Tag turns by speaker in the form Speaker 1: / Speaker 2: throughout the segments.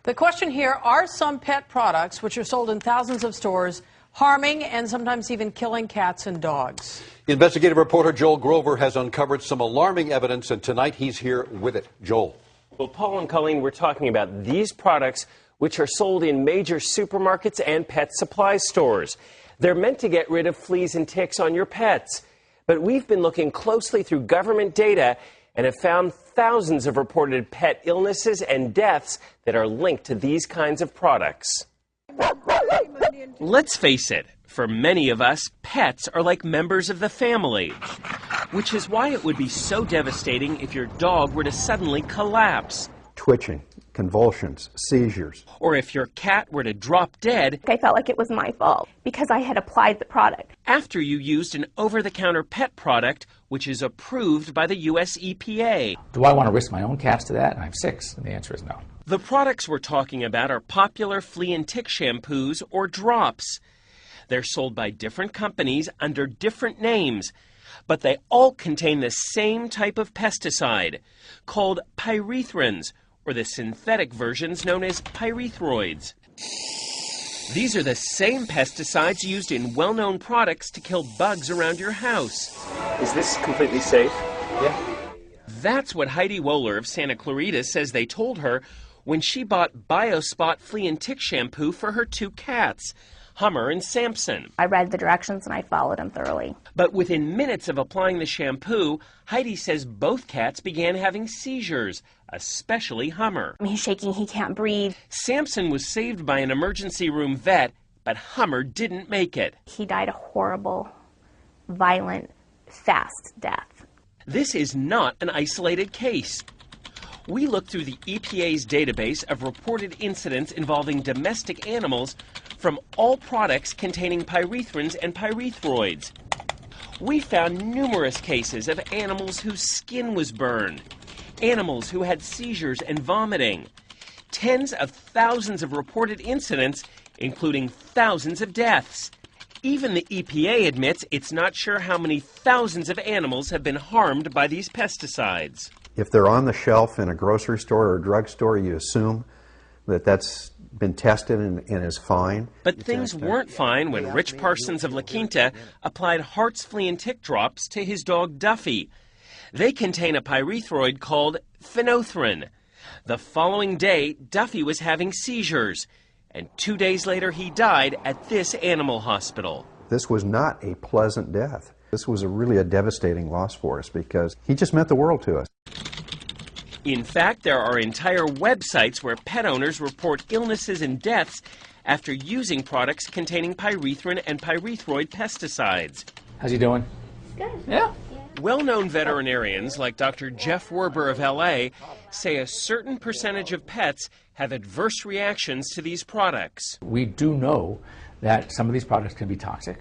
Speaker 1: The question here, are some pet products, which are sold in thousands of stores, harming and sometimes even killing cats and dogs?
Speaker 2: Investigative reporter Joel Grover has uncovered some alarming evidence, and tonight he's here with it. Joel.
Speaker 3: Well, Paul and Colleen, we're talking about these products which are sold in major supermarkets and pet supply stores. They're meant to get rid of fleas and ticks on your pets. But we've been looking closely through government data and have found thousands of reported pet illnesses and deaths that are linked to these kinds of products. Let's face it, for many of us, pets are like members of the family, which is why it would be so devastating if your dog were to suddenly collapse.
Speaker 4: Twitching, convulsions, seizures.
Speaker 3: Or if your cat were to drop dead.
Speaker 5: I felt like it was my fault because I had applied the product.
Speaker 3: After you used an over-the-counter pet product, which is approved by the U.S. EPA.
Speaker 6: Do I want to risk my own cats to that? And I have 6, and the answer is no.
Speaker 3: The products we're talking about are popular flea and tick shampoos or drops. They're sold by different companies under different names, but they all contain the same type of pesticide, called pyrethrins, or the synthetic versions known as pyrethroids. These are the same pesticides used in well-known products to kill bugs around your house. Is this completely safe?
Speaker 6: Yeah.
Speaker 3: That's what Heidi Wohler of Santa Clarita says they told her when she bought BioSpot flea and tick shampoo for her 2 cats, Hummer and Samson.
Speaker 5: I read the directions and I followed them thoroughly.
Speaker 3: But within minutes of applying the shampoo, Heidi says both cats began having seizures, especially Hummer.
Speaker 5: He's shaking, he can't breathe.
Speaker 3: Samson was saved by an emergency room vet, but Hummer didn't make it.
Speaker 5: He died a horrible, violent, fast death.
Speaker 3: This is not an isolated case. We looked through the EPA's database of reported incidents involving domestic animals from all products containing pyrethrins and pyrethroids. We found numerous cases of animals whose skin was burned, animals who had seizures and vomiting, tens of thousands of reported incidents, including thousands of deaths. Even the EPA admits it's not sure how many thousands of animals have been harmed by these pesticides.
Speaker 4: If they're on the shelf in a grocery store or a drugstore, you assume that that's been tested and is fine.
Speaker 3: But things weren't fine when Rich Parsons of La Quinta applied Hart's flea and tick drops to his dog Duffy. They contain a pyrethroid called phenothryn. The following day, Duffy was having seizures, and 2 days later he died at this animal hospital.
Speaker 4: This was not a pleasant death. This was really a devastating loss for us because he just meant the world to us.
Speaker 3: In fact, there are entire websites where pet owners report illnesses and deaths after using products containing pyrethrin and pyrethroid pesticides.
Speaker 6: How's he doing?
Speaker 5: Good.
Speaker 6: Yeah.
Speaker 3: Well-known veterinarians like Dr. Jeff Werber of LA say a certain percentage of pets have adverse reactions to these products.
Speaker 6: We do know that some of these products can be toxic.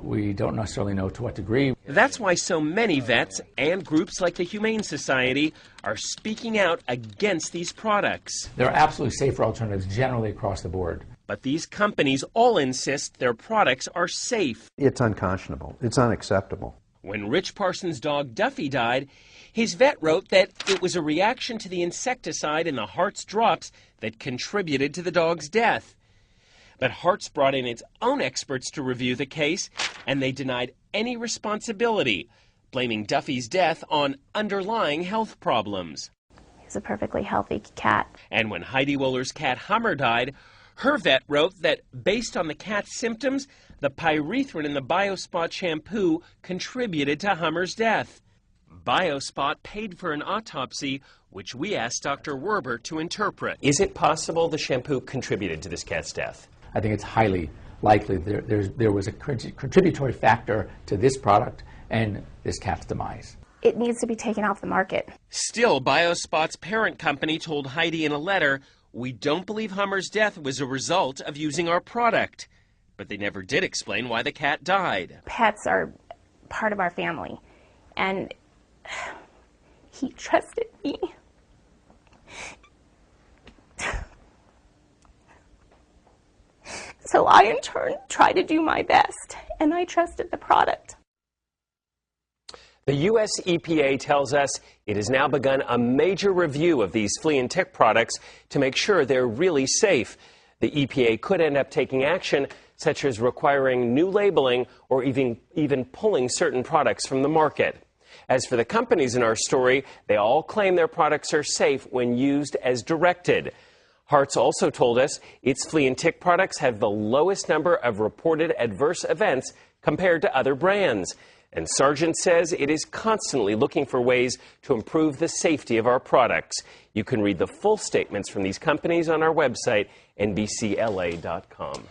Speaker 6: We don't necessarily know to what degree.
Speaker 3: That's why so many vets and groups like the Humane Society are speaking out against these products.
Speaker 6: There are absolutely safer alternatives generally across the board.
Speaker 3: But these companies all insist their products are safe.
Speaker 4: It's unconscionable. It's unacceptable.
Speaker 3: When Rich Parsons' dog Duffy died, his vet wrote that it was a reaction to the insecticide in the Hart's drops that contributed to the dog's death. But Hart's brought in its own experts to review the case, and they denied any responsibility, blaming Duffy's death on underlying health problems.
Speaker 5: He's a perfectly healthy cat.
Speaker 3: And when Heidi Wohler's cat Hummer died, her vet wrote that based on the cat's symptoms, the pyrethrin in the BioSpot shampoo contributed to Hummer's death. BioSpot paid for an autopsy, which we asked Dr. Werber to interpret. Is it possible the shampoo contributed to this cat's death?
Speaker 6: I think it's highly likely there was a contributory factor to this product and this cat's demise.
Speaker 5: It needs to be taken off the market.
Speaker 3: Still, BioSpot's parent company told Heidi in a letter, "We don't believe Hummer's death was a result of using our product." But they never did explain why the cat died.
Speaker 5: Pets are part of our family, and he trusted me. So I, in turn, tried to do my best, and I trusted the product.
Speaker 3: The U.S. EPA tells us it has now begun a major review of these flea and tick products to make sure they're really safe. The EPA could end up taking action, such as requiring new labeling or even pulling certain products from the market. As for the companies in our story, they all claim their products are safe when used as directed. Hartz also told us its flea and tick products have the lowest number of reported adverse events compared to other brands. And Sargent says it is constantly looking for ways to improve the safety of our products. You can read the full statements from these companies on our website, nbcla.com.